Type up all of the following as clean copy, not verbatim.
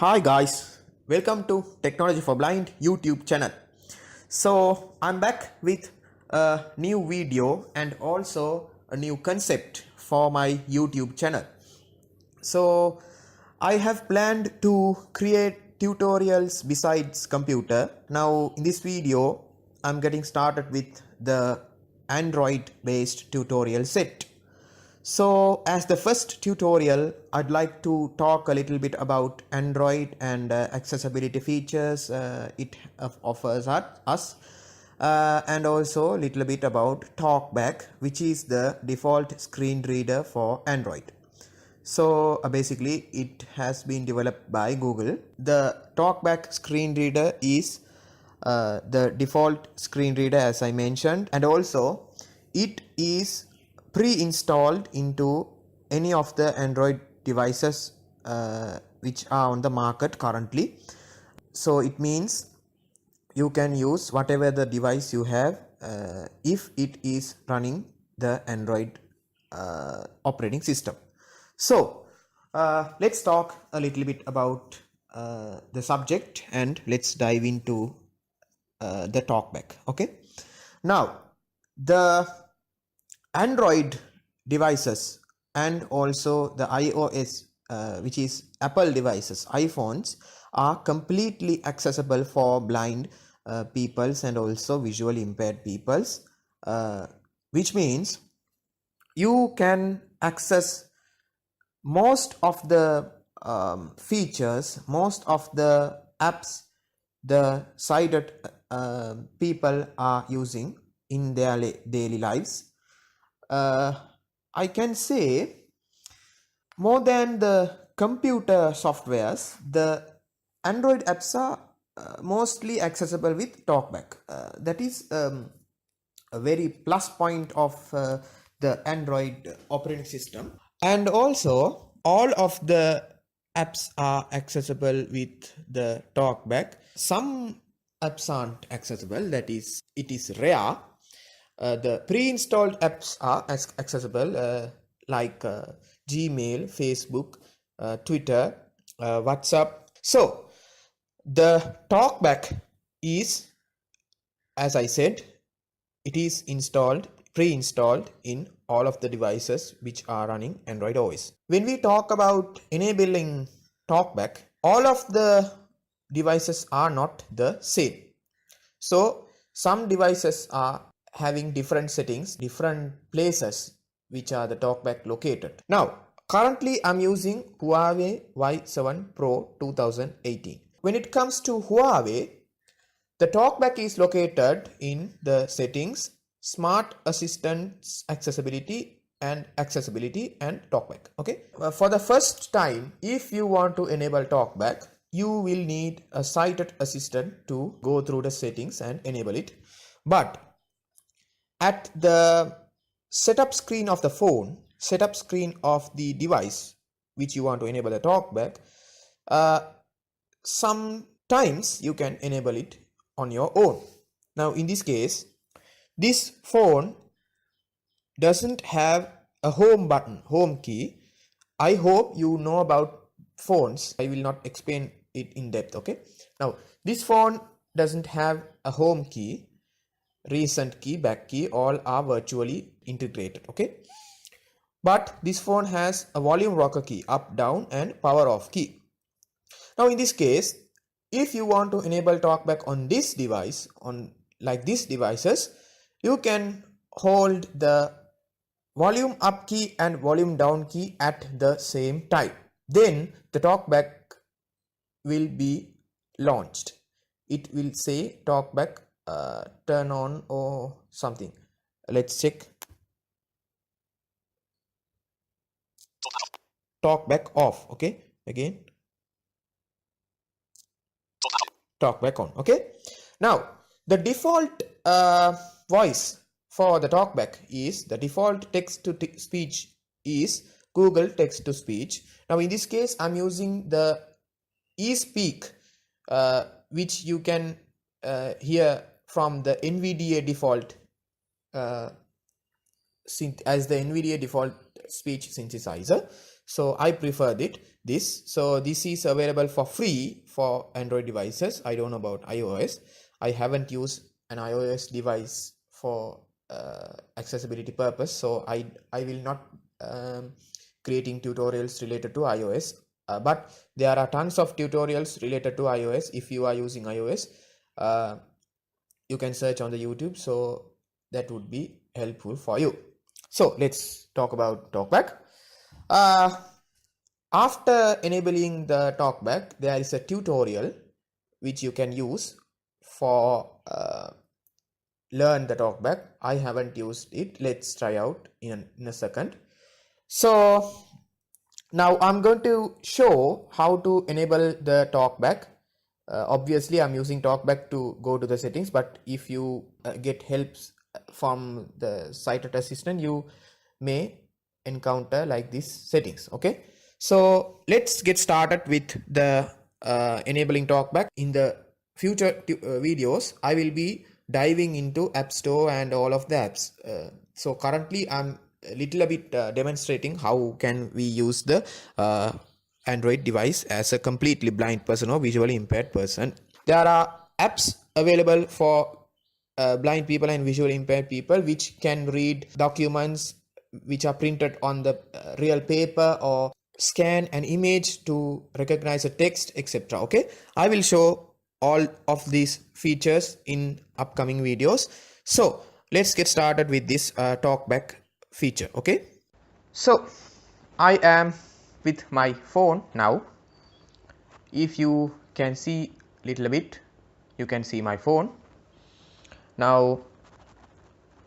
Hi guys, welcome to Technology for Blind YouTube channel. So I'm back with a new video and also a new concept for my YouTube channel. So I have planned to create tutorials besides computer. Now in this video I'm getting started with the Android based tutorial set. So as the first tutorial, I'd like to talk a little bit about Android and accessibility features it offers us, and also a little bit about talkback, which is the default screen reader for Android. So basically it has been developed by Google. The talkback screen reader is the default screen reader, as I mentioned, and also it is pre-installed into any of the Android devices which are on the market currently. So it means you can use whatever the device you have if it is running the Android operating system. So let's talk a little bit about the subject and let's dive into the talkback. Okay, now the Android devices and also the iOS, which is Apple devices, iPhones, are completely accessible for blind peoples and also visually impaired peoples, which means you can access most of the features, most of the apps the sighted people are using in their daily lives. I can say more than the computer softwares, the Android apps are mostly accessible with talkback. That is a very plus point of the Android operating system. And also all of the apps are accessible with the talkback. Some apps aren't accessible, that is, it is rare. The pre-installed apps are accessible like Gmail, Facebook, Twitter, WhatsApp. So the talkback is, as I said, it is pre-installed in all of the devices which are running Android OS. When we talk about enabling talkback, all of the devices are not the same. So some devices are having different settings, different places which are the talkback located. Now currently I'm using Huawei Y7 Pro 2018. When it comes to Huawei, the talkback is located in the settings, smart assistance accessibility and talkback. Okay, for the first time, if you want to enable talkback, you will need a sighted assistant to go through the settings and enable it. But at the setup screen of the phone, setup screen of the device which you want to enable the talkback, sometimes you can enable it on your own. Now in this case, this phone doesn't have a home button, home key. I hope you know about phones. I will not explain it in depth. Okay, now this phone doesn't have a home key, recent key, back key, all are virtually integrated. Okay, but this phone has a volume rocker key, up, down, and power off key. Now in this case, if you want to enable talkback on this device, on like these devices, you can hold the volume up key and volume down key at the same time. Then the talkback will be launched. It will say talkback turn on or something. Let's check. Talkback off. Okay, again talkback on. Okay, now the default voice for the talkback is, the default text to speech is Google text to speech. Now in this case I'm using the eSpeak, which you can hear from the NVDA default as the NVDA default speech synthesizer. So I prefer this. So this is available for free for Android devices. I don't know about iOS. I haven't used an iOS device for accessibility purpose, so I will not creating tutorials related to iOS. But there are tons of tutorials related to iOS. If you are using iOS, you can search on the YouTube, so that would be helpful for you. So let's talk about talkback. After enabling the talkback, there is a tutorial which you can use for learn the talkback. I haven't used it. Let's try out in a second. So now I'm going to show how to enable the talkback. Obviously I'm using talkback to go to the settings, but if you get helps from the sighted assistant, you may encounter like this settings. Okay, so let's get started with the enabling talkback. In the future videos I will be diving into App Store and all of the apps. So currently I'm a little bit demonstrating how can we use the Android device as a completely blind person or visually impaired person. There are apps available for blind people and visually impaired people which can read documents which are printed on the real paper, or scan an image to recognize a text, etc. Okay, I will show all of these features in upcoming videos. So let's get started with this talkback feature. Okay, so I am with my phone now. If you can see little bit, you can see my phone. Now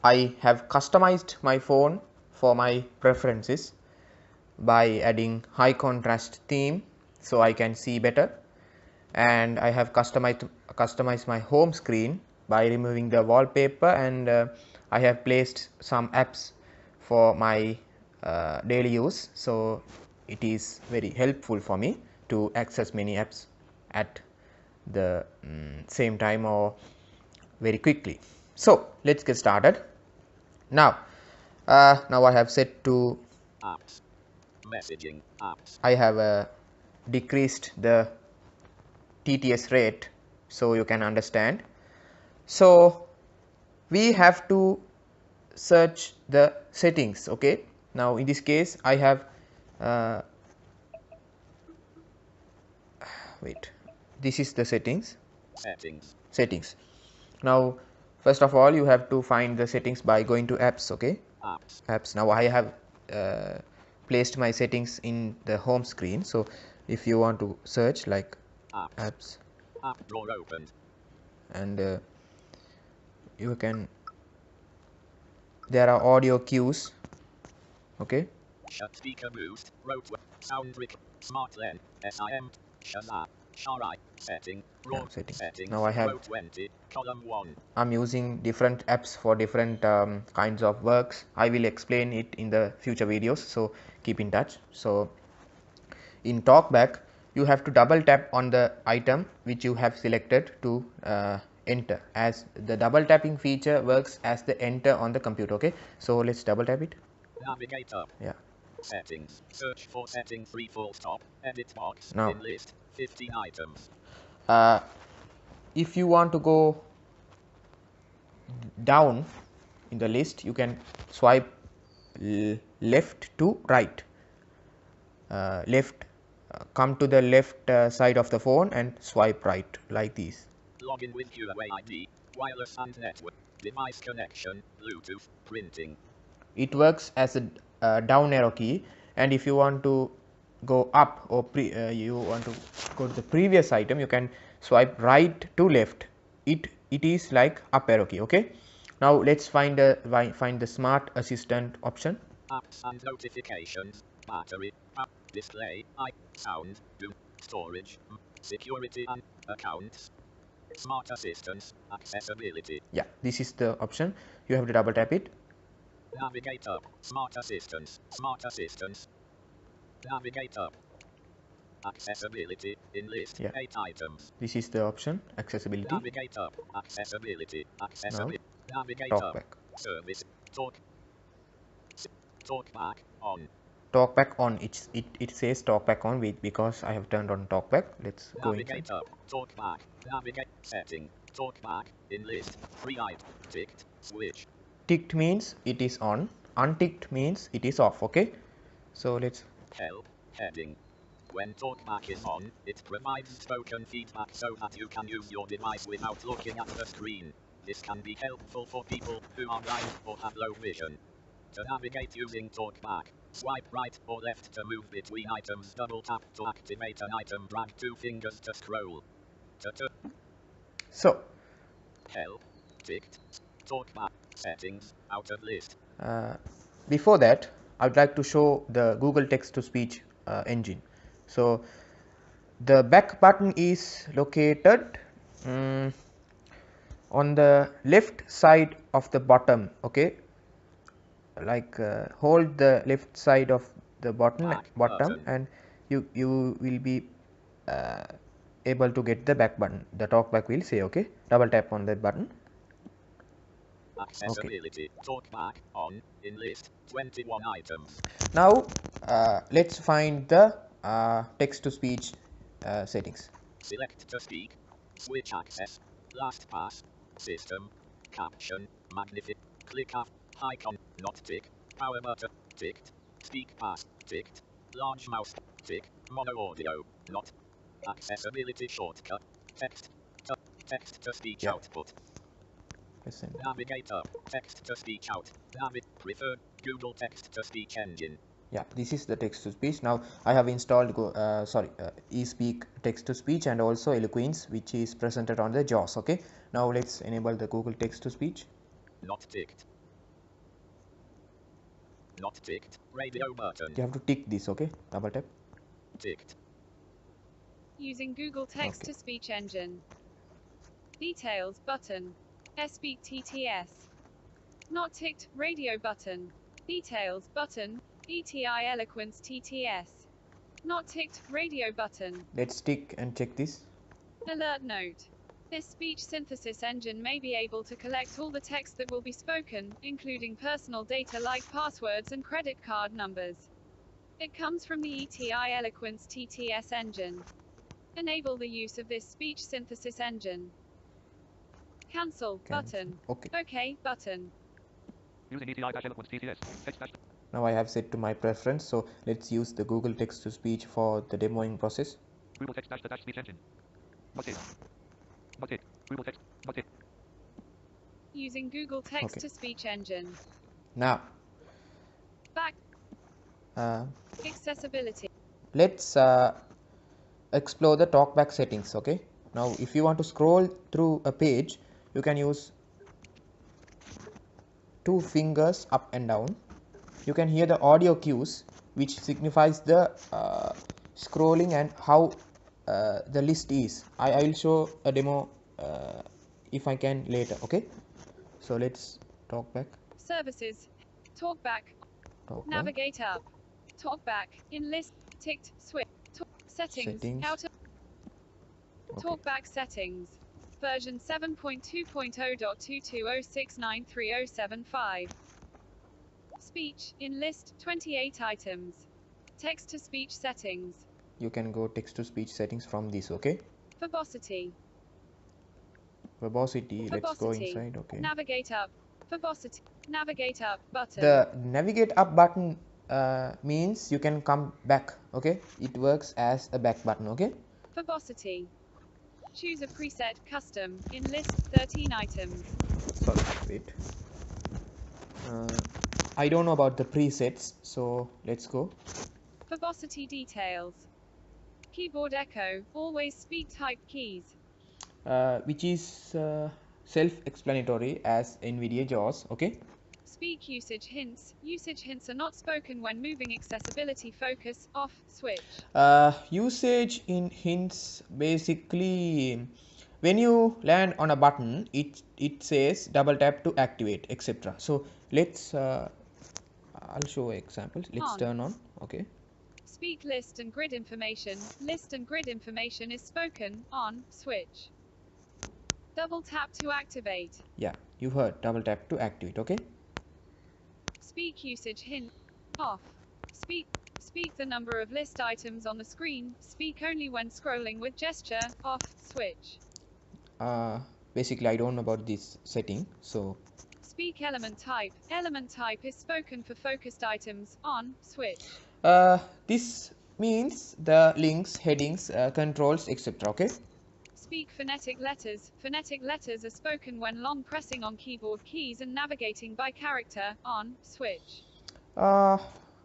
I have customized my phone for my preferences by adding high contrast theme so I can see better, and I have customized my home screen by removing the wallpaper, and I have placed some apps for my daily use, so it is very helpful for me to access many apps at the same time or very quickly. So let's get started. Now I have set to apps, messaging apps. I have decreased the TTS rate so you can understand. So we have to search the settings. Okay, now in this case I have wait, this is the settings. Now first of all you have to find the settings by going to apps. Okay, apps. Now I have placed my settings in the home screen, so if you want to search like apps, app drawer opened, and you can, there are audio cues. Okay, shut speaker boost, rote sound rec, smart len, SIM, Shazam, Sharai, setting, raw settings. Now I have 20, column 1. I'm using different apps for different kinds of works. I will explain it in the future videos, so keep in touch. So in talkback you have to double tap on the item which you have selected to enter, as the double tapping feature works as the enter on the computer. Okay, so let's double tap it. Navigate up. Yeah. Settings. Search for setting 3 full stop. Edit box. Now in list 15 items. If you want to go down in the list, you can swipe left to right. Come to the left side of the phone and swipe right like this. Login with UID, wireless and network, device connection, Bluetooth, printing. It works as a down arrow key, and if you want to go up or you want to go to the previous item, you can swipe right to left. It is like up arrow key. Okay, now let's find the smart assistant option. Apps and notifications, battery, app, display, sound, storage, security and accounts, smart assistance, accessibility. Yeah, this is the option. You have to double tap it. Navigate up, smart assistance, navigate up, accessibility, in list, 8 items. This is the option, accessibility. Navigate up, accessibility, navigate talkback. Up, service, talkback on. talkback on. It says talkback on because I have turned on talkback. Let's go inside. Navigate up. Talkback. Navigate. Setting. Talkback. In list. Free item. Ticked. Switch. Ticked means it is on. Unticked means it is off. Okay. So let's. Help. Heading. When talkback is on, it provides spoken feedback so that you can use your device without looking at the screen. This can be helpful for people who are blind or have low vision. To navigate using talkback, swipe right or left to move between items. Double tap to activate an item. Drag 2 fingers to scroll. So Help. Ticked. Talkback. Settings. Out of list. before that, I would like to show the Google text to speech engine. So the back button is located on the left side of the bottom. Okay, like hold the left side of the bottom button. and you will be able to get the back button. The talkback will say, okay, double tap on that button. Accessibility. Talkback on. In list. 21 items. Now let's find the text to speech settings. Select to speak. Switch access. Last pass. System. Caption. Magnific. Click off. Icon. Not tick. Power button. Ticked. Speak pass. Ticked. Large mouse. Tick. Mono audio. Not. Accessibility shortcut. Text. Text to speech output. Listen. Navigate up. Text to speech out. Preferred Google text to speech engine. Yeah, this is the text to speech. Now I have installed eSpeak text to speech and also Eloquence, which is presented on the JAWS. Okay, now let's enable the Google text to speech. Not ticked. Not ticked. Radio button. You have to tick this. Okay, double tap. Ticked. Using Google text to speech engine. Details button. eSpeak TTS. Not ticked. Radio button. Details button. ETI Eloquence TTS. Not ticked. Radio button. Let's tick and check this. Alert note. This speech synthesis engine may be able to collect all the text that will be spoken, including personal data like passwords and credit card numbers. It comes from the ETI Eloquence TTS engine. Enable the use of this speech synthesis engine. Cancel button. OK button. Using ETI-Eloquence TTS. Now I have set to my preference, so let's use the Google text to speech for the demoing process. Google text dash speech engine. What's it? What's it? Google text. What's it? Using Google text to speech engine. Now back. Accessibility. Let's explore the talkback settings. Okay, now if you want to scroll through a page, you can use 2 fingers up and down. You can hear the audio cues, which signifies the scrolling and how the list is. I will show a demo if I can later. Okay, so let's talk back. Services. Talkback. Navigate up. Talkback. In list. Ticked. Switch. Settings. Out of Talkback settings. Version 7.2.0.2206930075. Speech. In list. 28 items. Text to speech settings. You can go text to speech settings from this. Okay. Verbosity. Verbosity. Let's go inside. Okay. Navigate up. Verbosity. Navigate up button. The navigate up button means you can come back. Okay, it works as a back button. Okay. Verbosity. Choose a preset custom in list 13 items. Sorry, wait. I don't know about the presets, so let's go. Verbosity details. Keyboard echo. Always speak type keys. Which is self-explanatory as NVIDIA JAWS. Okay. Speak usage hints. Usage hints are not spoken when moving. Accessibility focus off switch. Usage in hints basically when you land on a button, it says double tap to activate, etc. So let's I'll show examples. Let's turn on. Okay. Speak list and grid information. List and grid information is spoken on switch. Double tap to activate. Yeah, you heard double tap to activate. Okay. Speak usage hint off. Speak Speak the number of list items on the screen. Speak only when scrolling with gesture. Off. Switch. Basically I don't know about this setting, so Speak element type. Element type is spoken for focused items. On. Switch. this means the links, headings, controls, etc. Okay. Speak phonetic letters. Phonetic letters are spoken when long pressing on keyboard keys and navigating by character. On. Switch. uh,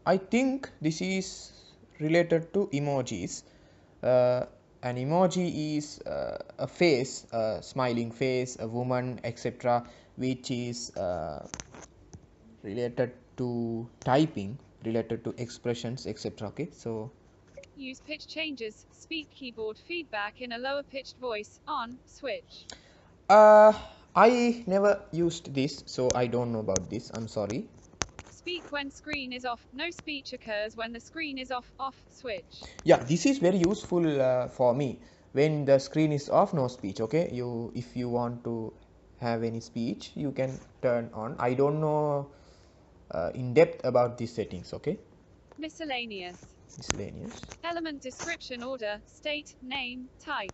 I think this is related to emojis. uh, an emoji is a face, a smiling face, a woman, etc., which is related to typing, related to expressions, etc. Okay, so Use pitch changes. Speak keyboard feedback in a lower pitched voice. On. Switch. I never used this, so I don't know about this, I'm sorry. Speak when screen is off. No speech occurs when the screen is off. Off. Switch. Yeah, this is very useful for me. When the screen is off, no speech. Okay, you, if you want to have any speech, you can turn on. I don't know in depth about these settings. Okay. Miscellaneous. Miscellaneous. Element description order. State. Name. Type.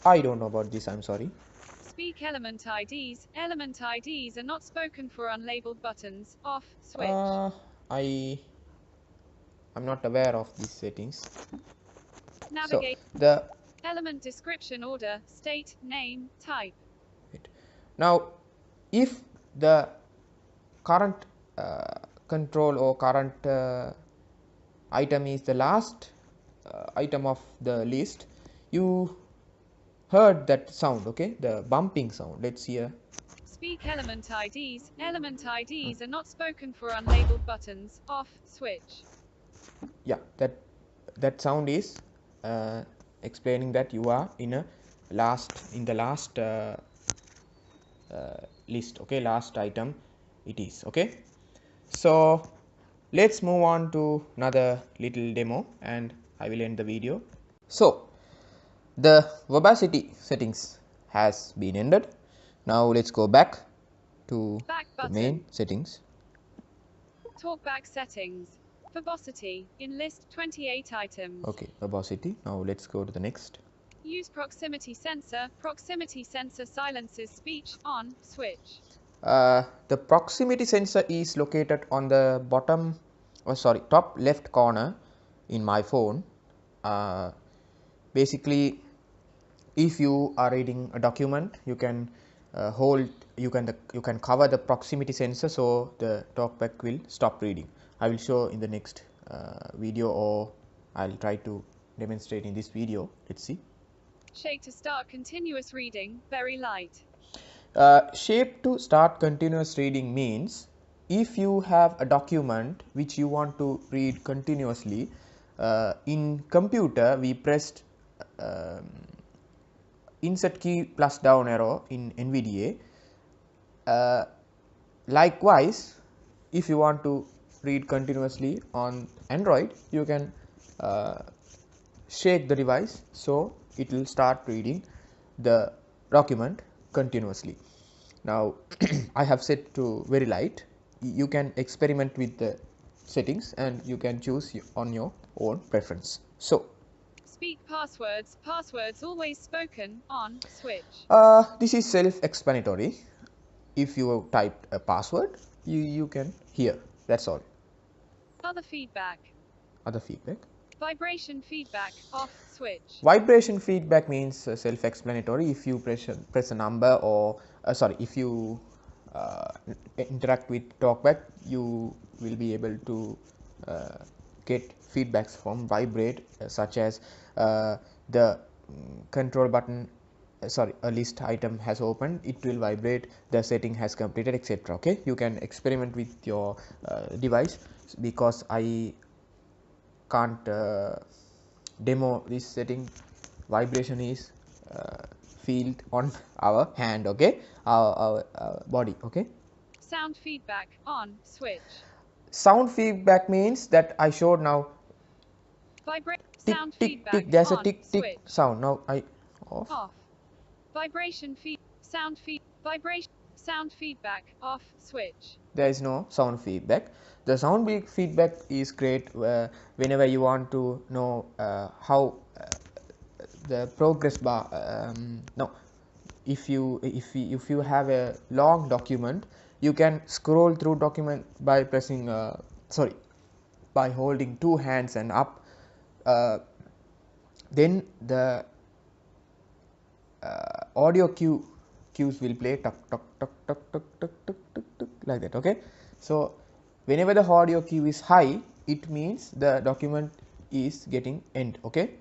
I don't know about this, I'm sorry. Speak element IDs. Element IDs are not spoken for unlabeled buttons. Off. Switch. I'm not aware of these settings. Navigate. So the Element description order. State. Name. Type. now, if the current control or current item is the last item of the list, you heard that sound, okay, the bumping sound. Let's hear. Speak element IDs. Element IDs are not spoken for unlabeled buttons. Off. Switch. Yeah, that sound is explaining that you are in the last list. Okay, last item it is. Okay, so let's move on to another little demo and I will end the video. So the verbosity settings has been ended. Now let's go back to Back the button. main settings. Talkback settings. Verbosity. In list 28 items. Okay, verbosity. Now let's go to the next. Use proximity sensor. Proximity sensor silences speech. On. Switch. The proximity sensor is located on the top left corner in my phone. Basically, if you are reading a document, you can you can cover the proximity sensor, so the talkback will stop reading. I will show in the next video, or I'll try to demonstrate in this video. Let's see. Shake to start continuous reading. Very light. Shape to start continuous reading means if you have a document which you want to read continuously, in computer we pressed insert key plus down arrow in NVDA. Likewise, if you want to read continuously on Android, you can shake the device, so it will start reading the document continuously. Now I have set to very light. You can experiment with the settings and you can choose on your own preference. So Speak passwords. Passwords always spoken. On. Switch. this is self-explanatory. If you typed a password, you can hear. That's all. Other feedback. Other feedback. Vibration feedback. Off. Switch. Vibration feedback means self-explanatory. If you press a number, or if you interact with talkback, you will be able to get feedbacks from vibrate, such as the control button, a list item has opened, it will vibrate, the setting has completed, etc. Okay, you can experiment with your device, because I can't demo this setting. Vibration is felt on our hand, okay, our body. Okay. Sound feedback. On. Switch. Sound feedback means that I showed now. Vibrate. Tick Sound tick feedback. tick, there's a On. tick tick Switch. sound. Now I off. Off. Vibration feed. Sound feed. Vibration. Sound feedback. Off. Switch. there is no sound feedback. The sound feedback is great whenever you want to know how the progress bar. No, if you have a long document, you can scroll through document by pressing sorry, by holding two hands and up. Then the audio cues will play tuck tuck tuck tuck tuck tuck tuck tuck tuck like that. Okay, so whenever the audio cue is high, it means the document is getting end. Okay,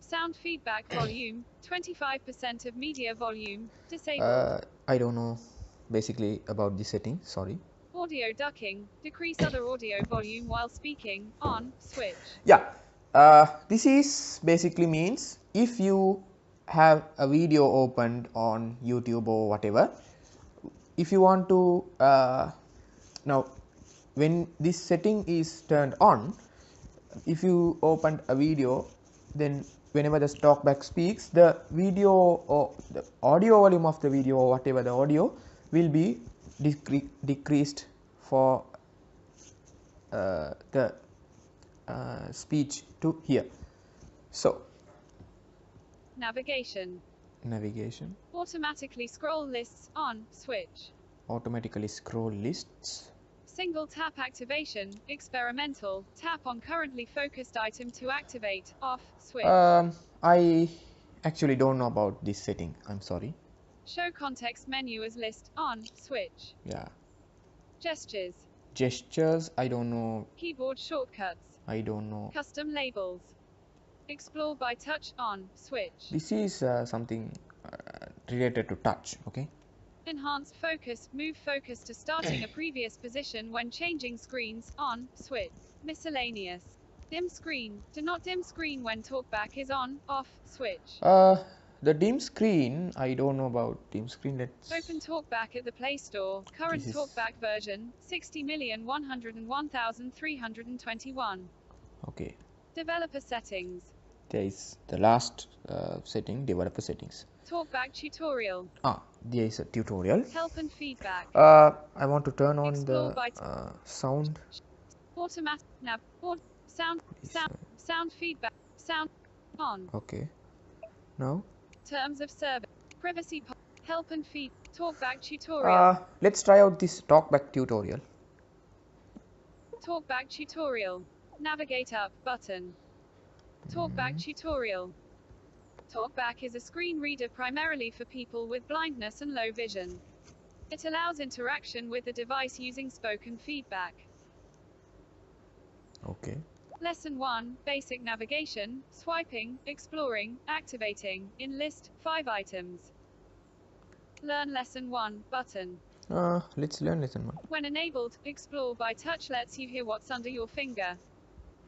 Sound feedback volume, 25% of media volume, disabled. I don't know basically about the setting, sorry. Audio ducking, decrease other audio volume while speaking, on, switch. Yeah, this is basically means if you have a video opened on YouTube or whatever, if you want to now when this setting is turned on, if you opened a video, then whenever the talkback speaks, the video or the audio volume of the video or whatever the audio will be decreased for the speech to hear. So Navigation. navigation, Automatically scroll lists, on, switch. automatically scroll lists. Single tap activation, experimental, tap on currently focused item to activate, off, switch. I actually don't know about this setting, I'm sorry. Show context menu as list, on, switch. Yeah, Gestures. gestures, I don't know. Keyboard shortcuts. I don't know. Custom labels. Explore by touch, on, switch. This is something related to touch. Okay, Enhanced focus, move focus to starting a previous position when changing screens, on, switch. Miscellaneous. Dim screen, do not dim screen when talkback is on, off, switch. the dim screen, I don't know about dim screen. Let's Open talkback at the Play Store, current This is- talkback version, 60,101,321. okay, Developer settings. there is the last setting, developer settings. Talkback tutorial. There is a tutorial. Help and feedback. I want to turn on Explore the by sound. Automatic nav. Sound feedback. Sound on. Okay, now Terms of service. Privacy. Help and feed. Talkback tutorial. let's try out this talkback tutorial. Talkback tutorial. Navigate up button. Talkback tutorial. Talkback is a screen reader primarily for people with blindness and low vision. It allows interaction with the device using spoken feedback. Okay, Lesson 1, Basic Navigation, Swiping, Exploring, Activating, in list, 5 items. Learn Lesson 1, button. let's learn lesson 1. When enabled, Explore by touch lets you hear what's under your finger.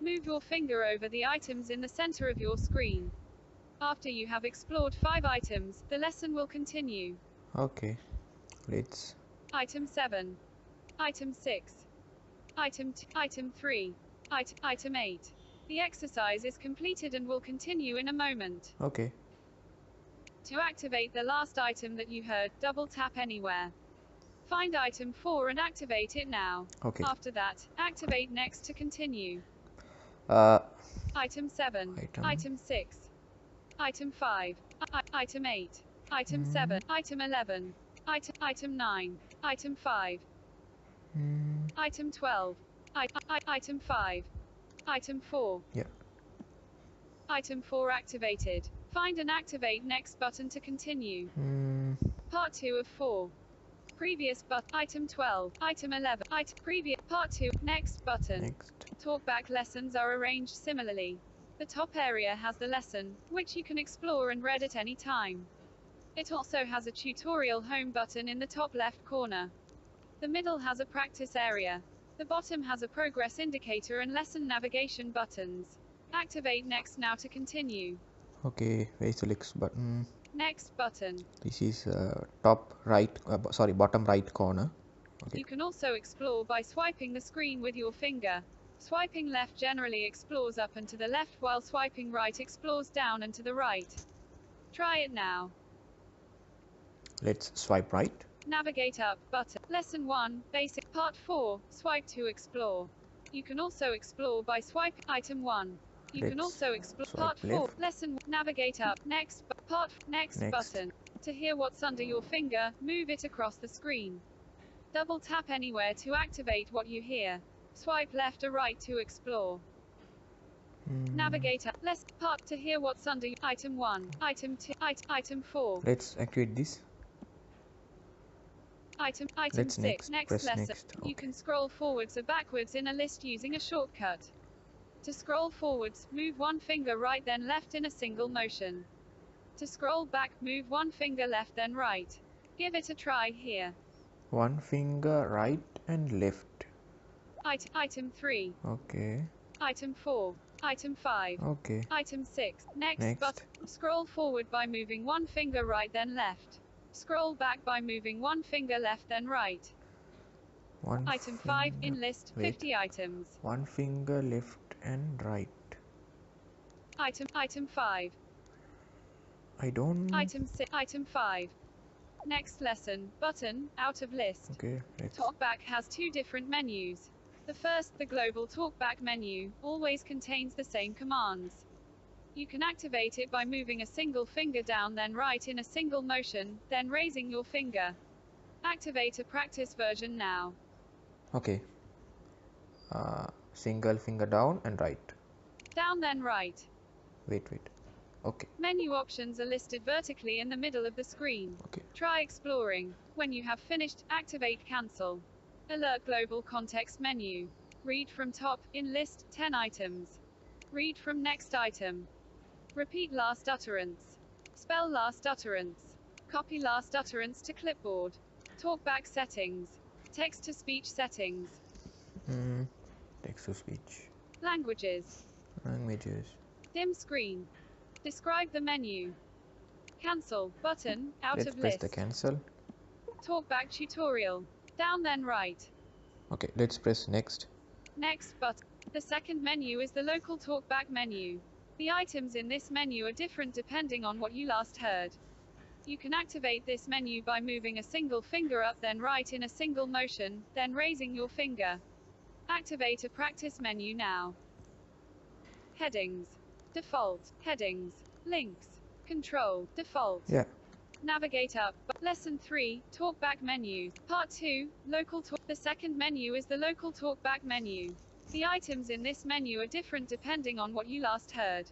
Move your finger over the items in the center of your screen. After you have explored 5 items, the lesson will continue. Okay, let's Item 7. Item 6. Item 3. Item 8. The exercise is completed and will continue in a moment. okay. To activate the last item that you heard, double tap anywhere. Find item 4 and activate it now. Okay. After that, activate next to continue. Item 7. Item 6. Item 5. Item 8. Item 7. Item 11. Item 9. Item 5. Item 12. Item 5. Item 4. Yeah. Item 4 activated. Find and activate next button to continue. Part 2 of 4. Previous item 12. Item 11. Previous part 2. Next button. Next. Talkback lessons are arranged similarly. The top area has the lesson, which you can explore and read at any time. It also has a tutorial home button in the top left corner. The middle has a practice area. The bottom has a progress indicator and lesson navigation buttons. Activate next now to continue. Okay, where is the next button? Next button. This is top right, bottom right corner. Okay. You can also explore by swiping the screen with your finger. Swiping left generally explores up and to the left, while swiping right explores down and to the right. Try it now. Let's swipe right. Navigate up button. Lesson 1, basic. Part 4, swipe to explore. You can also explore by swipe. Item 1. You can Let's also explore. swipe Part 4, left. lesson. Navigate up. Next. Part. Next button. To hear what's under your finger, move it across the screen. Double tap anywhere to activate what you hear. Swipe left or right to explore. Navigate up. Less part to hear what's under. Item 1, item 2, item 4. Let's activate this. Item Let's 6. Next press lesson. next. You Okay. can scroll forwards or backwards in a list using a shortcut. To scroll forwards, move one finger right then left in a single motion. To scroll back, move one finger left then right. Give it a try here. One finger right and left. Item 3. Okay. Item 4. Item 5. Okay. Item 6. Next. Button. Scroll forward by moving one finger right then left. Scroll back by moving one finger left then right. Item 5. In list, 50 items. One finger left and right. Item 5. I don't. Item 6. Item 5. Next lesson, button, out of list. Okay. Let's. Talkback has two different menus. The first, the global talkback menu, always contains the same commands. You can activate it by moving a single finger down then right in a single motion, then raising your finger. Activate a practice version now. Okay. Single finger down and right. Down then right. Wait. Okay. Menu options are listed vertically in the middle of the screen. Okay. Try exploring. When you have finished, activate cancel. Alert global context menu. Read from top, in list, 10 items. Read from next item. Repeat last utterance. Spell last utterance. Copy last utterance to clipboard. Talkback settings. Text to speech settings. Text to speech. Languages. Dim screen. Describe the menu. Cancel button, out Let's of press list. the cancel. Talkback tutorial. Down then right. Okay, let's press next. Next button. The second menu is the local talkback menu. The items in this menu are different depending on what you last heard. You can activate this menu by moving a single finger up then right in a single motion, then raising your finger. Activate a practice menu now. Headings. Default. Headings. Links. Control. Default. Yeah. Navigate up. Lesson 3, Talkback menu. Part 2, Local Talk. The second menu is the local talkback menu. The items in this menu are different depending on what you last heard.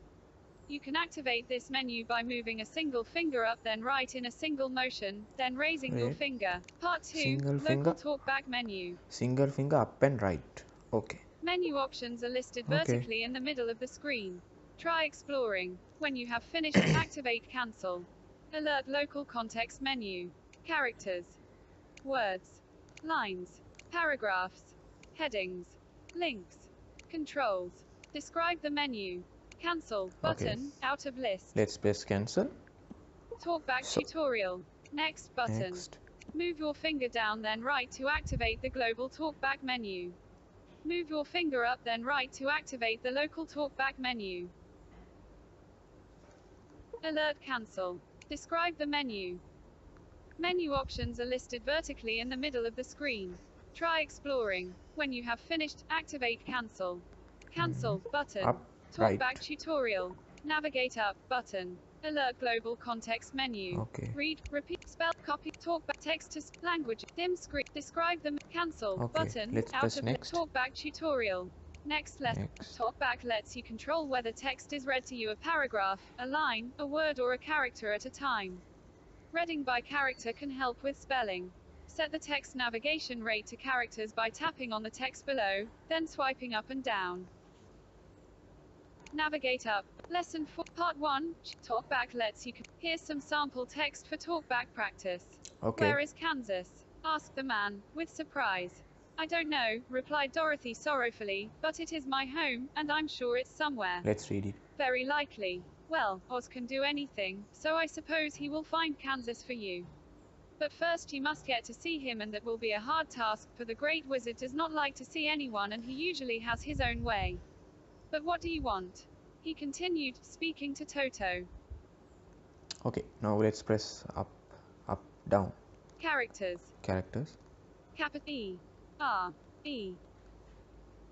You can activate this menu by moving a single finger up then right in a single motion, then raising your finger. Part 2, Single Local finger. Talkback menu. Single finger up and right. Okay. Menu options are listed Okay. vertically in the middle of the screen. Try exploring. When you have finished, activate cancel. Alert local context menu. Characters. Words. Lines. Paragraphs. Headings. Links. Controls. Describe the menu. Cancel button, out of list. Let's press cancel. Talkback tutorial. Next button. Next. Move your finger down then right to activate the global talkback menu. Move your finger up then right to activate the local talkback menu. Alert cancel. Describe the menu. Menu options are listed vertically in the middle of the screen. Try exploring. When you have finished, activate cancel. Cancel button. Up, Talkback right. tutorial. Navigate up button. Alert global context menu. Okay. Read, repeat, spell, copy, talkback, text to language, dim screen. Describe them. Cancel Okay, button. let's Out press of next. Talkback tutorial. Next lesson. Next. Talkback lets you control whether text is read to you a paragraph, a line, a word or a character at a time. Reading by character can help with spelling. Set the text navigation rate to characters by tapping on the text below, then swiping up and down. Navigate up. Lesson 4, Part 1, Talkback lets you. Here's some sample text for talkback practice. Okay. Where is Kansas? Asked the man, with surprise. I don't know, replied Dorothy sorrowfully, but it is my home, and I'm sure it's somewhere. Let's read it. Very likely. Well, Oz can do anything, so I suppose he will find Kansas for you. But first you must get to see him, and that will be a hard task, for the great wizard does not like to see anyone and he usually has his own way. But what do you want? He continued, speaking to Toto. Okay, now let's press up, down. Characters. Characters. Capital E. R. E.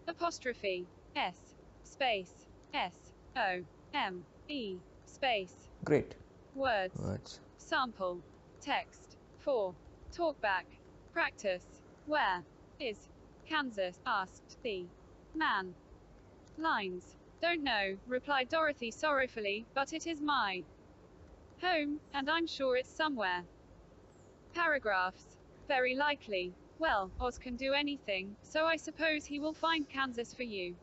Apostrophe. S. Space. S. O. M. E. Space. Great. Words. Words. Sample. Text. 4. Talkback. Practice. Where is Kansas? Asked the man. Lines. Don't know, replied Dorothy sorrowfully, but it is my home, and I'm sure it's somewhere. Paragraphs. Very likely. Well, Oz can do anything, so I suppose he will find Kansas for you.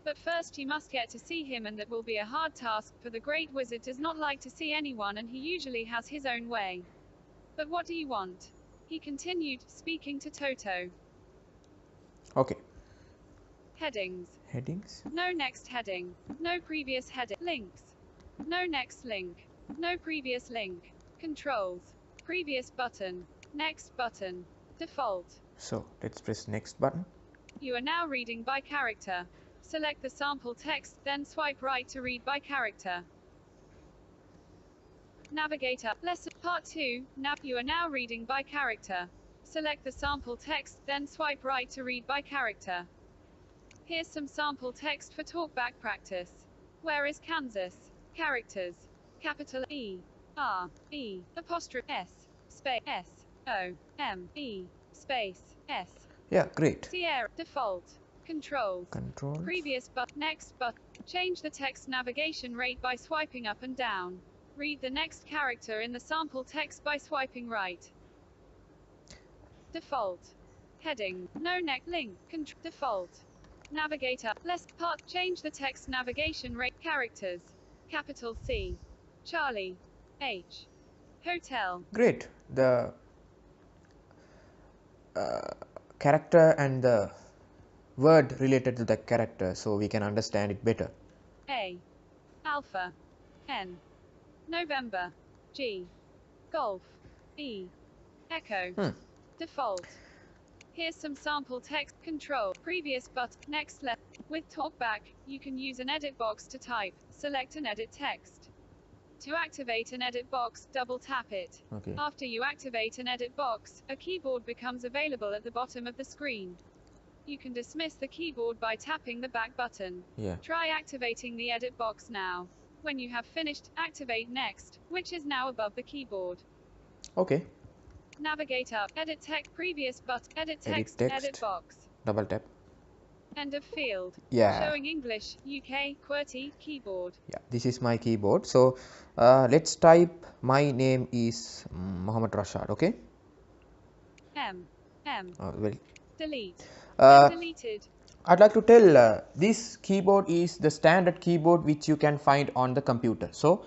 But first you must get to see him, and that will be a hard task, for the great wizard does not like to see anyone, and he usually has his own way. But what do you want? He continued, speaking to Toto. Okay. Headings. Headings. No next heading. No previous heading. Links. No next link. No previous link. Controls. Previous button. Next button. Default. So let's press next button. You are now reading by character. Select the sample text, then swipe right to read by character. Navigator. Lesson Part 2. You are now reading by character. Select the sample text, then swipe right to read by character. Here's some sample text for talkback practice. Where is Kansas? Characters. Capital E. R. E. Apostrophe S. Space S. O. M. E. Space S. Yeah, great. Sierra. Default. Controls. Controls. Previous but next but. Change the text navigation rate by swiping up and down. Read the next character in the sample text by swiping right. Default. Heading. No neck link. Default. Navigator. Less part. Change the text navigation rate. Characters. Capital C. Charlie. H. Hotel. Great. The character and the word related to the character, so we can understand it better. A. Alpha. N. November. G. Golf. E. Echo. Default. Here's some sample text. Control. Previous but. Next left. With talkback, you can use an edit box to type. Select an edit text. To activate an edit box, double tap it. Okay. After you activate an edit box, a keyboard becomes available at the bottom of the screen. You can dismiss the keyboard by tapping the back button. Yeah. Try activating the edit box now. When you have finished, activate next, which is now above the keyboard. Okay. Navigate up. Edit text. Previous but. Edit text. Edit text. Edit box. Double tap. End of field. Yeah. Showing English, UK, QWERTY, keyboard. Yeah, this is my keyboard. So let's type. My name is Mohomed Rashad. Okay. M. Well, Delete. Deleted. I'd like to tell this keyboard is the standard keyboard which you can find on the computer. So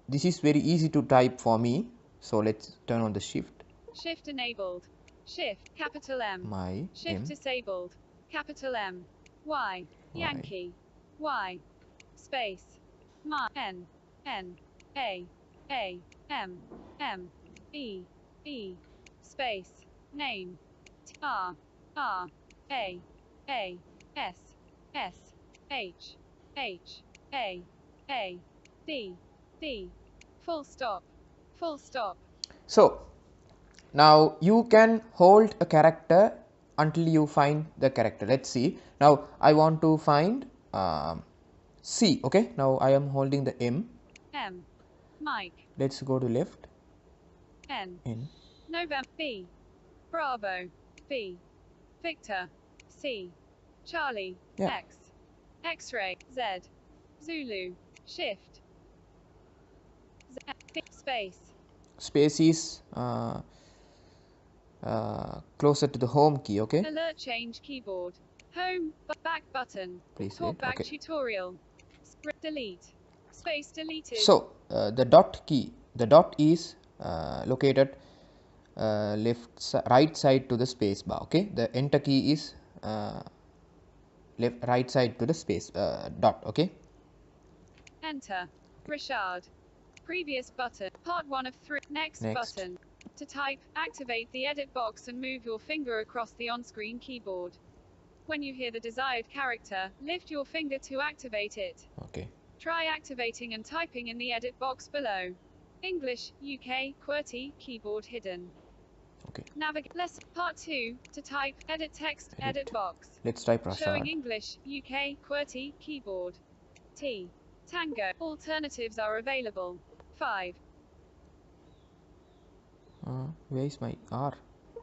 this is very easy to type for me. So let's turn on the shift. Shift enabled. Shift, capital M. My Shift M. disabled. Capital M. Y. Yankee. Y. Space. My. N. N. A. M. E. Space. Name. R. A. S. H. A. D. Full stop. Full stop. So now you can hold a character until you find the character. Let's see. Now I want to find C. Okay. Now I am holding the M. Mike. Let's go to left. N. N. November. B. Bravo. B. Victor. C. Charlie. Yeah. X. X-ray. Z. Zulu. Shift. Z. Space. Space is closer to the home key. Okay. Alert change keyboard. Home. Back button. Please wait. Talkback Okay. tutorial. Delete. Space deleted. So the dot key. The dot is located right side to the space bar. Okay. The enter key is right side to the space dot. Okay. Enter. Rashad. Previous button. Part 1 of 3. Next button. To type, activate the edit box and move your finger across the on-screen keyboard. When you hear the desired character, lift your finger to activate it. Okay. Try activating and typing in the edit box below. English, UK, QWERTY, keyboard hidden. Okay. Navigate. Lesson part 2. To type, edit text, edit box. Let's type Showing Rashad. English, UK, QWERTY, keyboard. T. Tango. Alternatives are available. 5. Where is my R?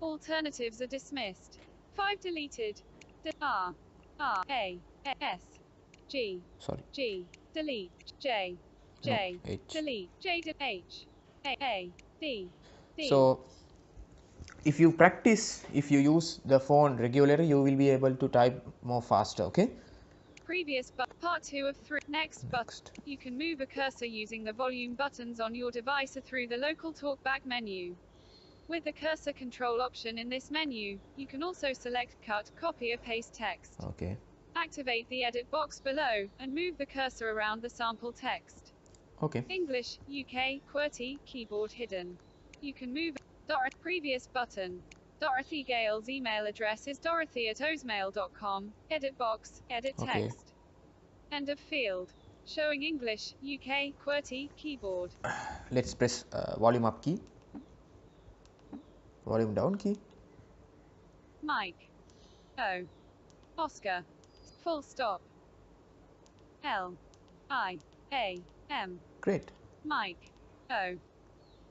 Alternatives are dismissed. 5 deleted. R. R. A. S. G. Sorry. G. Delete. J. J. No, H. Delete. J. H. A. D. D. So if you practice, if you use the phone regularly, you will be able to type more faster. Okay. Previous part 2 of 3. Next. You can move a cursor using the volume buttons on your device or through the local talkback menu. With the cursor control option in this menu, you can also select cut, copy or paste text. Okay. Activate the edit box below and move the cursor around the sample text. Okay. English, UK, QWERTY, keyboard hidden. You can move previous button. Dorothy Gale's email address is dorothy@osmail.com. Edit box, edit text. End of field. Showing English, UK, QWERTY, keyboard. Let's press volume up key, volume down key. Mike. O. Oscar. Full stop. L. I. A. M. Great. Mike. O.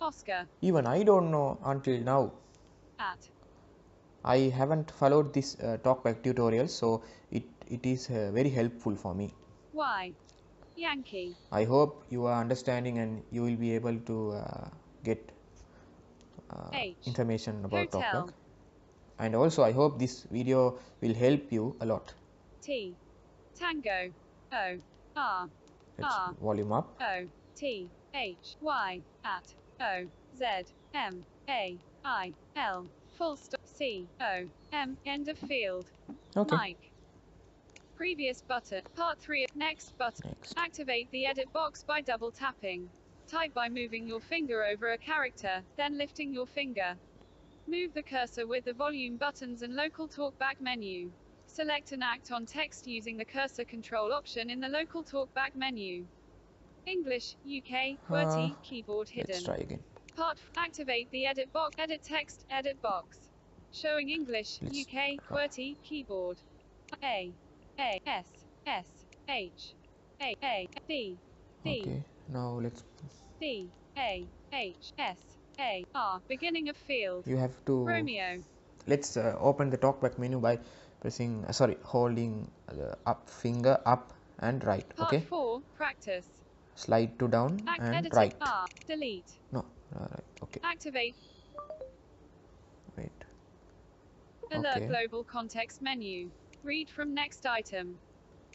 Oscar. Even I don't know until now. At. I haven't followed this talkback tutorial, so it is very helpful for me. Y. Yankee. I hope you are understanding and you will be able to get information about Hotel. talkback. And also I hope this video will help you a lot. T. Tango. O. R. Let's R. volume up. O. T. H. Y. At. O. Z. M. A. I. L. Full stop. C. O. M. End of field. Okay. Mike. Previous button. Part 3. Next button. Next. Activate the edit box by double tapping. Type by moving your finger over a character, then lifting your finger. Move the cursor with the volume buttons and local talkback menu. Select and act on text using the cursor control option in the local talkback menu. English, UK, QWERTY, keyboard hidden. Let's try again. Activate the edit box, edit text, edit box. Showing English, Let's UK, QWERTY, keyboard. A. S. S. H. A. D. D. Okay. Now let's. D. A. H. S. A. R. Beginning of field. You have to. Romeo. Let's open the talkback menu by pressing. Holding the up finger up and right. Part Okay. 4. Practice. Slide to down and Edit right. R. Delete. No. Right. Okay. Activate. Wait. Alert Okay. global context menu. Read from next item.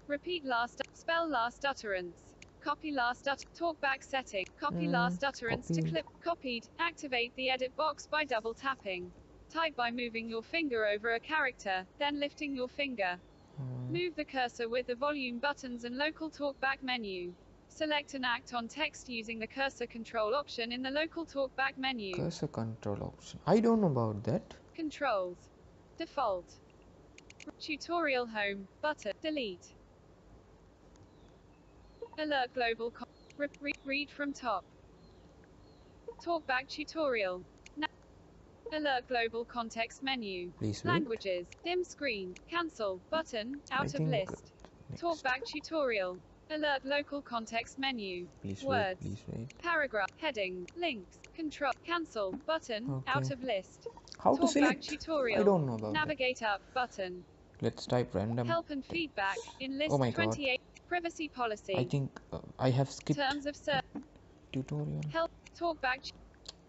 Repeat last. Spell last utterance. Copy last talkback setting. Copy last utterance to copied. clip. Copied. Activate the edit box by double tapping. Type by moving your finger over a character, then lifting your finger. Move the cursor with the volume buttons and local talkback menu. Select and act on text using the cursor control option in the local talkback menu. Cursor control option. I don't know about that. Controls. Default. Tutorial home. Button. Delete. Alert global read from top. Talkback tutorial. Alert global context menu. Please wait. Languages. Dim screen. Cancel. Button. Out of list. Next. Talkback tutorial. Alert local context menu. Please Words. wait. Please wait. Paragraph. Heading. Links. Control. Cancel. Button. Okay. Out of list. How to Talkback select? tutorial. I don't know about that. Navigate up. Button. Let's type random. Help and feedback. In list Oh my God. 28. Privacy policy. I think I have skipped Terms of service. tutorial. Help. Talkback.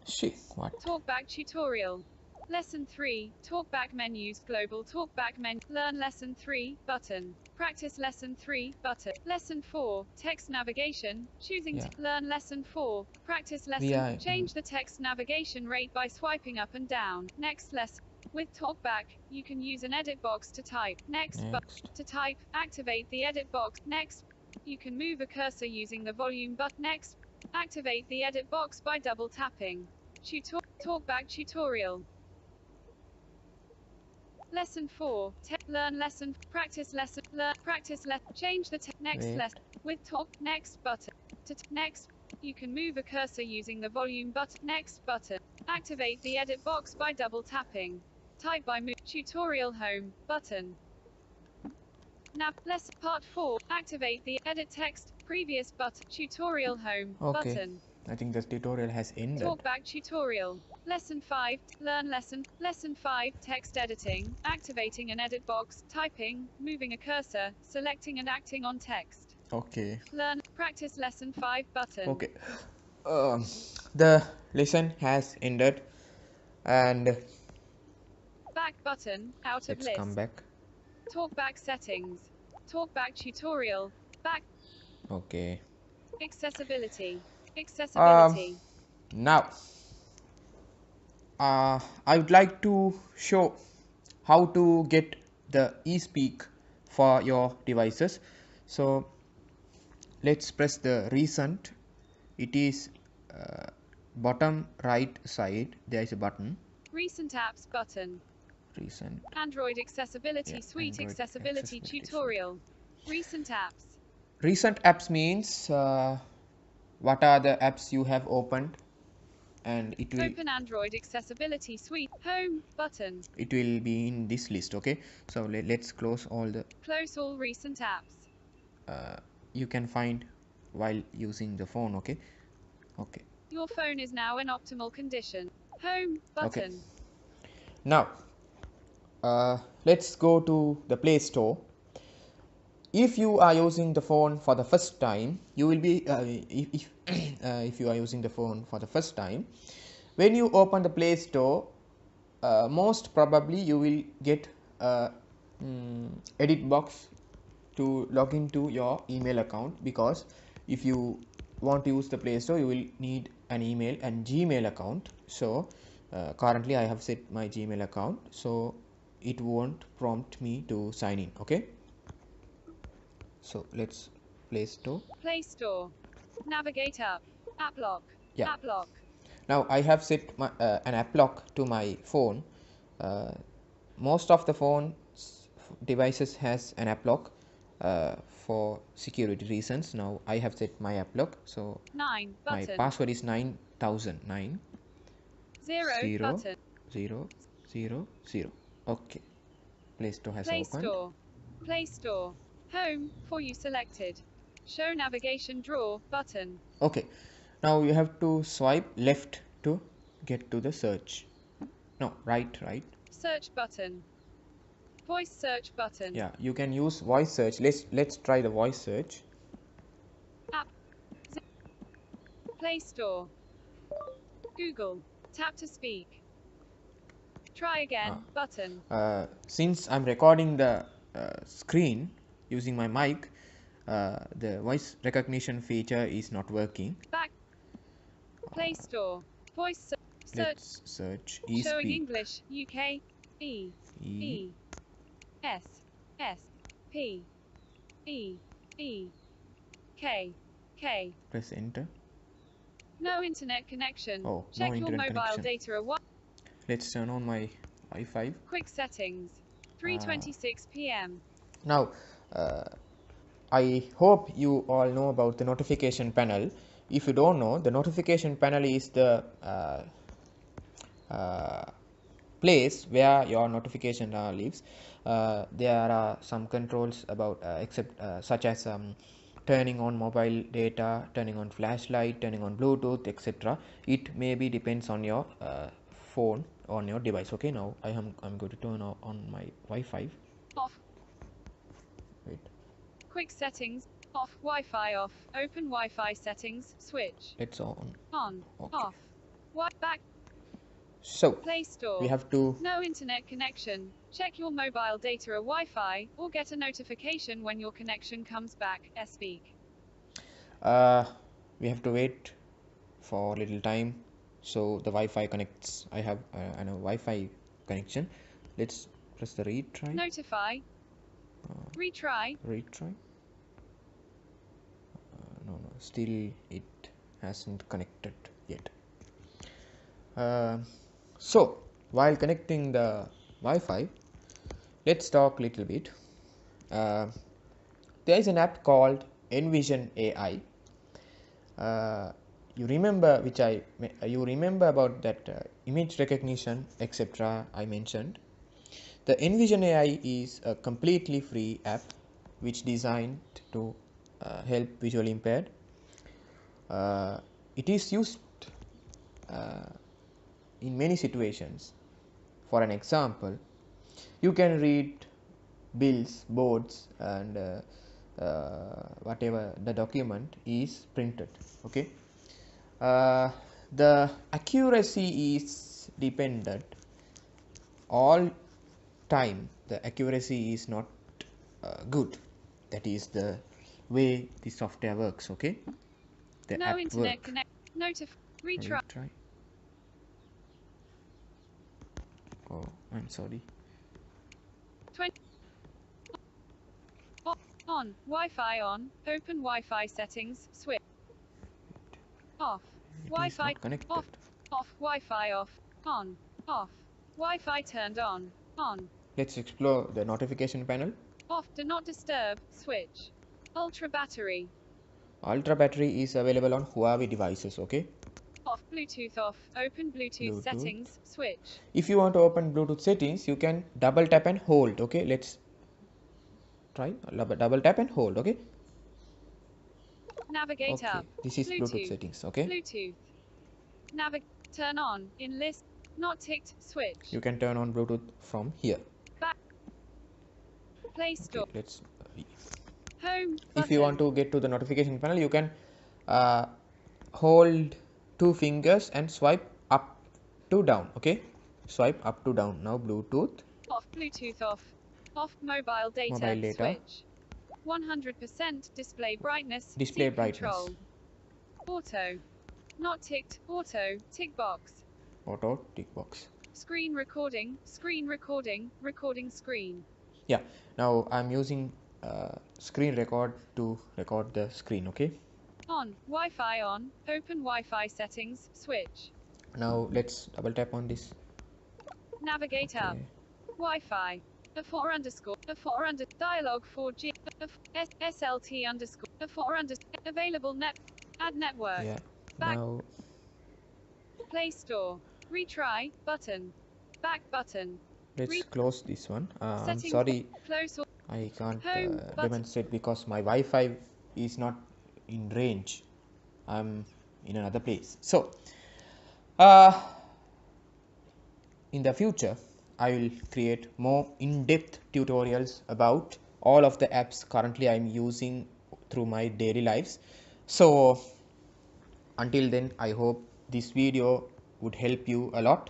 Shit. What? Talkback tutorial. Lesson 3. Talkback menus. Global talkback menu. Learn lesson 3. Button. Practice lesson 3. Button. Lesson 4. Text navigation. Choosing Yeah. learn lesson 4. Practice lesson. Yeah. Change the text navigation rate by swiping up and down. Next lesson. With talkback, you can use an edit box to type. Next. To type, activate the edit box. Next. You can move a cursor using the volume button. Next. Activate the edit box by double tapping. Talkback tutorial. Lesson 4. Learn lesson. Practice lesson. Learn. Practice lesson. Change the next Wait. lesson. With talk. Next button. To next. You can move a cursor using the volume button. Next button. Activate the edit box by double tapping. Type by move. Tutorial home button. Nav lesson part 4. Activate the edit text. Previous button. Tutorial home Okay, button. I think this tutorial has ended. Talkback tutorial. Lesson 5. Learn lesson. Lesson 5. Text editing. Activating an edit box. Typing. Moving a cursor. Selecting and acting on text. Okay. Learn. Practice lesson 5 button. Okay. The lesson has ended, and Back button. Out of let's come list. back. Talkback settings. Talkback tutorial. Back. Okay. Accessibility. Accessibility. Now, I would like to show how to get the eSpeak for your devices. So let's press the recent. It is bottom right side. There is a button. Recent apps button. Recent. Android Accessibility Yeah, Suite Android Accessibility Accessibility Tutorial. Recent apps. Recent apps means what are the apps you have opened, and it will Open Android Accessibility Suite. Home button. be in this list. Okay, so let's close all the Close all recent apps. you can find while using the phone. Okay. Your phone is now in optimal condition. Home button. Now let's go to the Play Store. If you are using the phone for the first time, you will be if you are using the phone for the first time, when you open the Play Store, most probably you will get a edit box to log into your email account, because if you want to use the Play Store, you will need an email and Gmail account. So currently I have set my Gmail account, so it won't prompt me to sign in. Okay, so let's Play Store. Play Store. Navigate up. App lock. Yeah. App lock. Now I have set my, an app lock to my phone. Most of the phone devices has an app lock for security reasons. Now I have set my app lock, so 9 my button. password is 9009 0 button. 000. Okay, Play Store has Play opened. Store. Play Store. Home for you selected. Show navigation drawer button. Okay, now you have to swipe left to get to the search. No, right. Search button. Voice search button. Yeah, you can use voice search. Let's try the voice search. App. Play Store. Google. Tap to speak. Try again button. Since I'm recording the screen using my mic, the voice recognition feature is not working. Back. Play Store. Voice search. Let's search Showing eSpeak. English. UK. E. S. P. E. K. Press enter. No internet connection. Oh, Check no your internet mobile connection. data. Let's turn on my Wi-Fi. Quick settings. 3:26 p.m. Now I hope you all know about the notification panel. If you don't know, the notification panel is the place where your notification lives. There are some controls about such as turning on mobile data, turning on flashlight, turning on Bluetooth, etc. It maybe depends on your phone, on your device. Okay, now I'm going to turn on my Wi-Fi. Off. Wait. Quick settings. Off. Wi-Fi off. Open Wi-Fi settings. Switch. It's on. On. Okay. Off. Back. So Play Store. we have to. No internet connection. Check your mobile data or Wi-Fi, or get a notification when your connection comes back. Speak. We have to wait for a little time so the Wi-Fi connects. I have a Wi-Fi connection. Let's press the retry. Notify. Retry. No, still it hasn't connected yet. So while connecting the Wi-Fi, let's talk a little bit. There is an app called Envision AI. you remember you remember about that image recognition, etc. I mentioned. The Envision AI is a completely free app which designed to help visually impaired. It is used in many situations. For an example, you can read bills, boards, and whatever the document is printed. Okay, the accuracy is dependent all time. The accuracy is not good. That is the way the software works. Okay, the No app internet work. connect. Retry. Retry. Oh, I'm sorry. 20. On. Wi-Fi on. Open Wi-Fi settings. Switch. Off. It is Wi-Fi not connected. off. Off. Wi-Fi off. On. Off. Wi-Fi turned on. On. Let's explore the notification panel. Off. Do not disturb. Switch. Ultra battery. Ultra battery is available on Huawei devices. Okay. Off. Bluetooth off. Open Bluetooth settings. Switch. If you want to open Bluetooth settings, you can double tap and hold. Okay, let's try double tap and hold. Okay. Navigate Okay, up. this is Bluetooth settings. Okay. Bluetooth. Turn on. In list. Not ticked. Switch. You can turn on Bluetooth from here. Back. Play Store. Okay, let's. Home. If you want to get to the notification panel, you can hold two fingers and swipe up to down. Okay, swipe up to down. Now Bluetooth. Off. Bluetooth off. Off. Mobile data. Switch. 100% display brightness. Display brightness. Control. Auto. Not ticked. Auto. Tick box. Auto tick box. Screen recording. Screen recording. Recording screen. Yeah. Now I'm using screen record to record the screen. Okay. On. Wi-Fi on. Open Wi-Fi settings. Switch. Now let's double tap on this. Navigate up. Wi-Fi. A4 underscore. A4 under. Dialog 4G. SLT underscore. A4 under. Available net. Add network. Yeah. Back. Now Play Store. Retry. Button. Back button. let's close this one. I'm Settings. sorry. Close. I can't Home button. demonstrate because my Wi-Fi is not in range. I'm in another place. So in the future I will create more in-depth tutorials about all of the apps currently I'm using through my daily lives. So until then, I hope this video would help you a lot,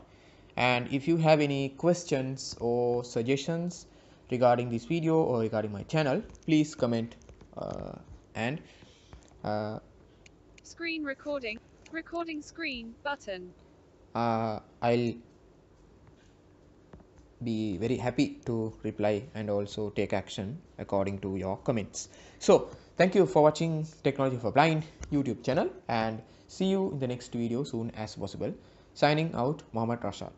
and if you have any questions or suggestions regarding this video or regarding my channel, please comment and Screen recording. Recording screen button. I'll be very happy to reply and also take action according to your comments. So thank you for watching Technology for Blind YouTube channel, and see you in the next video soon as possible. Signing out, Mohomed Rashad.